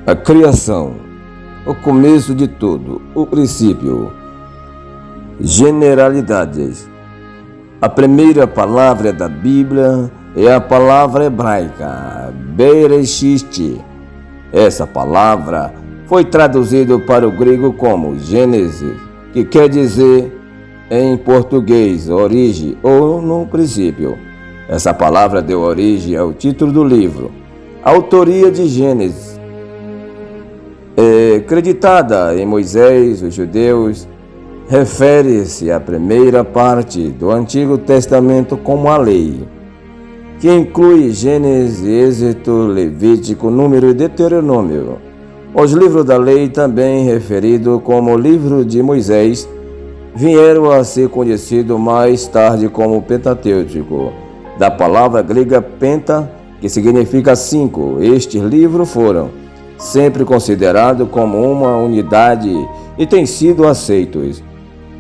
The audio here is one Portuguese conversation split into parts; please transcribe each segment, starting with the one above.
A criação, o começo de tudo, o princípio. Generalidades. A primeira palavra da Bíblia é a palavra hebraica, Bereshit. Essa palavra foi traduzida para o grego como Gênesis, que quer dizer em português origem ou no princípio. Essa palavra deu origem ao título do livro. A autoria de Gênesis creditada em Moisés, os judeus, refere-se à primeira parte do Antigo Testamento como a lei, que inclui Gênesis, Êxodo, Levítico, Número e Deuteronômio. Os livros da lei, também referidos como livro de Moisés, vieram a ser conhecidos mais tarde como Pentateuco, da palavra grega penta, que significa 5. Estes livros foram sempre considerados como uma unidade e têm sido aceitos,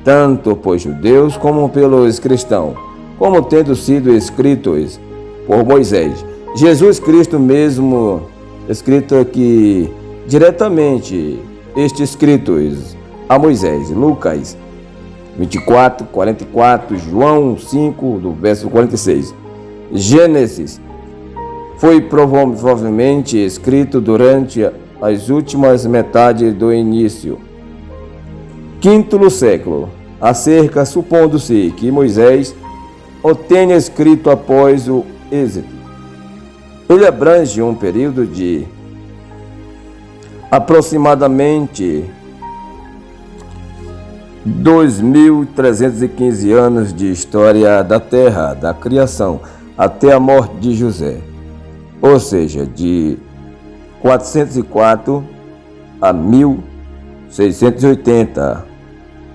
tanto por judeus como pelos cristãos, como tendo sido escritos por Moisés. Jesus Cristo mesmo, escrito aqui diretamente, estes escritos a Moisés, Lucas 24, 44, João 5, do verso 46. Gênesis foi provavelmente escrito durante as últimas metades do início. Quinto século, acerca, supondo-se que Moisés o tenha escrito após o Êxodo. Ele abrange um período de aproximadamente 2.315 anos de história da terra, da criação, até a morte de José, ou seja, de 404 a 1680.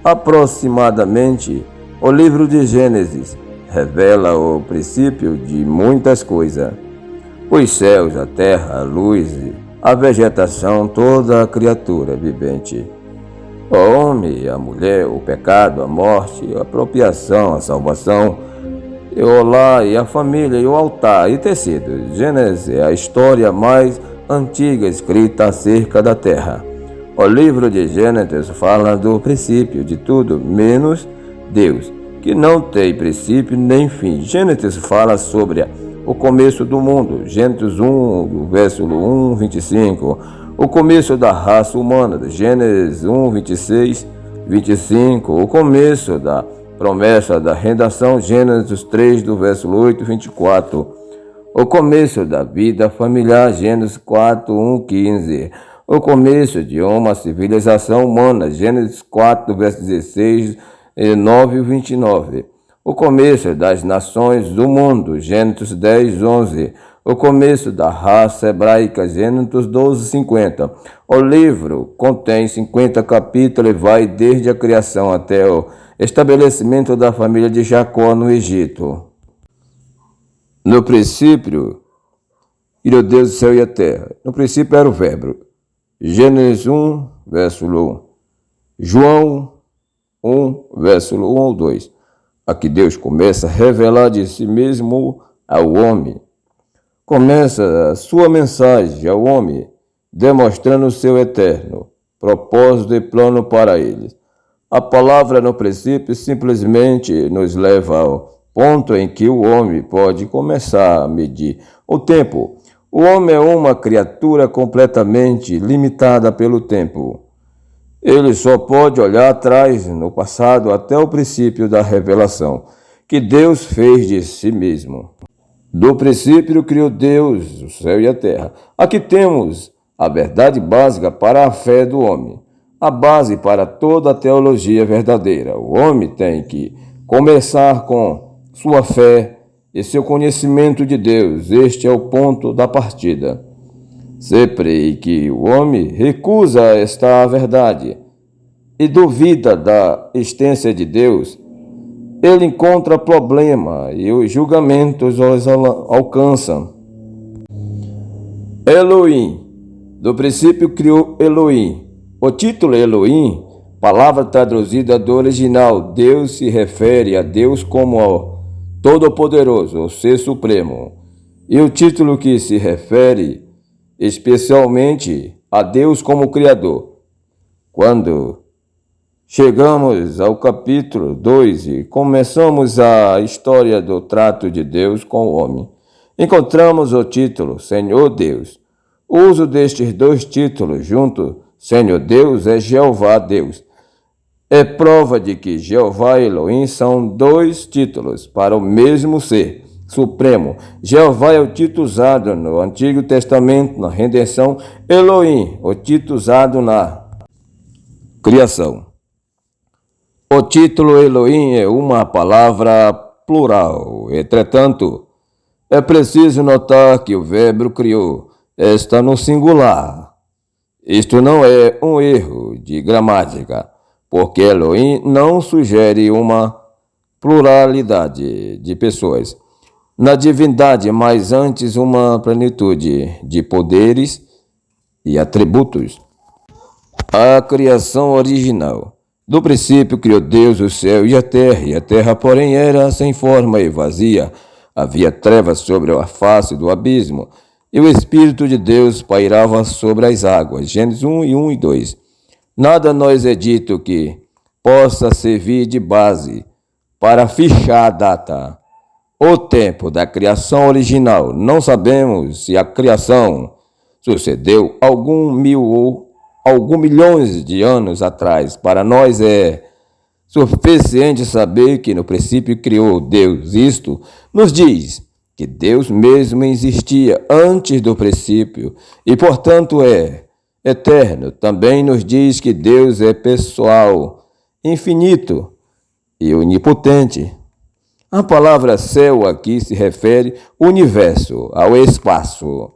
Aproximadamente, o livro de Gênesis revela o princípio de muitas coisas: os céus, a terra, a luz, a vegetação, toda a criatura vivente, o homem, a mulher, o pecado, a morte, a apropriação, a salvação, e o lar, e a família, e o altar, e tecido. Gênesis é a história mais antiga escrita acerca da terra. O livro de Gênesis fala do princípio de tudo, menos Deus, que não tem princípio nem fim. Gênesis fala sobre o começo do mundo. Gênesis 1, versículo 1, 25. O começo da raça humana. Gênesis 1, 26, 25. O começo da promessa da redenção. Gênesis 3, do versículo 8, 24. O começo da vida familiar. Gênesis 4, 1, 15. O começo de uma civilização humana. Gênesis 4, verso 16, 9 e 29. O começo das nações do mundo. Gênesis 10, 11. O começo da raça hebraica. Gênesis 12, 50. O livro contém 50 capítulos e vai desde a criação até o estabelecimento da família de Jacó no Egito. No princípio, criou Deus o céu e a terra. No princípio era o verbo. Gênesis 1, versículo 1. João 1, versículo 1 ou 2. Aqui Deus começa a revelar de si mesmo ao homem. Começa a sua mensagem ao homem, demonstrando o seu eterno propósito e plano para eles. A palavra no princípio simplesmente nos leva ao ponto em que o homem pode começar a medir o tempo. O homem é uma criatura completamente limitada pelo tempo. Ele só pode olhar atrás, no passado, até o princípio da revelação que Deus fez de si mesmo. Do princípio criou Deus o céu e a terra. Aqui temos a verdade básica para a fé do homem, a base para toda a teologia verdadeira. O homem tem que começar com sua fé e seu conhecimento de Deus. Este é o ponto da partida. Sempre que o homem recusa esta verdade e duvida da existência de Deus, ele encontra problema e os julgamentos os alcançam. Elohim. Do princípio criou Elohim. O título Elohim, palavra traduzida do original, Deus, se refere a Deus como o Todo-Poderoso, o Ser Supremo. E o título que se refere especialmente a Deus como Criador. Quando chegamos ao capítulo 2 e começamos a história do trato de Deus com o homem, encontramos o título Senhor Deus. O uso destes dois títulos junto, Senhor Deus, é Jeová Deus. É prova de que Jeová e Elohim são dois títulos para o mesmo ser supremo. Jeová é o título usado no Antigo Testamento na redenção, Elohim, o título usado na criação. O título Elohim é uma palavra plural. Entretanto, é preciso notar que o verbo criou está no singular. Isto não é um erro de gramática, porque Elohim não sugere uma pluralidade de pessoas na divindade, mas antes uma plenitude de poderes e atributos. A criação original. Do princípio criou Deus o céu e a terra, porém, era sem forma e vazia. Havia trevas sobre a face do abismo, e o Espírito de Deus pairava sobre as águas. Gênesis 1 e 2. Nada nos é dito que possa servir de base para fichar a data, o tempo da criação original. Não sabemos se a criação sucedeu algum milhões de anos atrás. Para nós é suficiente saber que no princípio criou Deus. Isto nos diz que Deus mesmo existia antes do princípio e, portanto, é eterno. Também nos diz que Deus é pessoal, infinito e onipotente. A palavra céu aqui se refere ao universo, ao espaço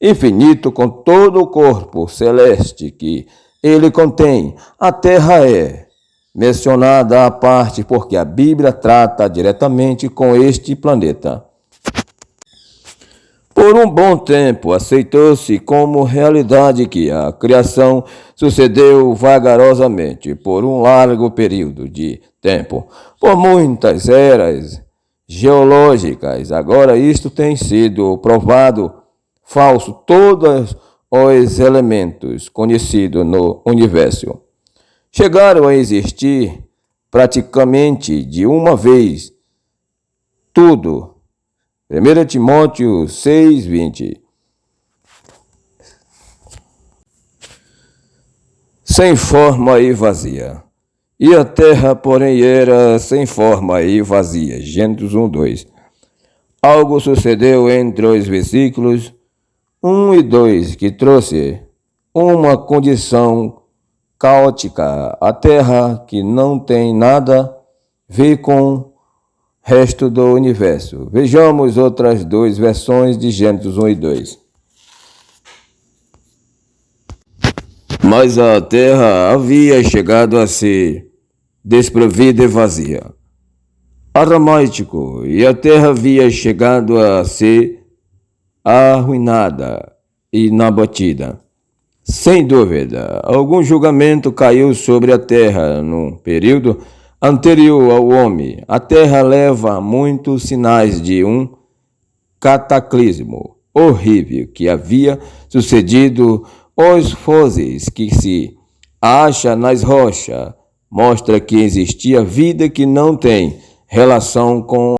infinito com todo o corpo celeste que ele contém. A terra é mencionada à parte porque a Bíblia trata diretamente com este planeta. Por um bom tempo, aceitou-se como realidade que a criação sucedeu vagarosamente por um largo período de tempo, por muitas eras geológicas. Agora isto tem sido provado falso. Todos os elementos conhecidos no universo chegaram a existir praticamente de uma vez. Tudo. 1 Timóteo 6:20. Sem forma e vazia. E a terra, porém, era sem forma e vazia. Gênesis 1:2. Algo sucedeu entre os versículos 1 e 2 que trouxe uma condição caótica. A terra que não tem nada a ver com resto do universo. Vejamos outras duas versões de Gênesis 1 e 2. Mas a terra havia chegado a ser desprovida e vazia. Aramaico, e a terra havia chegado a ser arruinada e inabatida. Sem dúvida, algum julgamento caiu sobre a terra num período anterior ao homem. A terra leva muitos sinais de um cataclismo horrível que havia sucedido. Os fósseis que se acham nas rochas mostram que existia vida que não tem relação com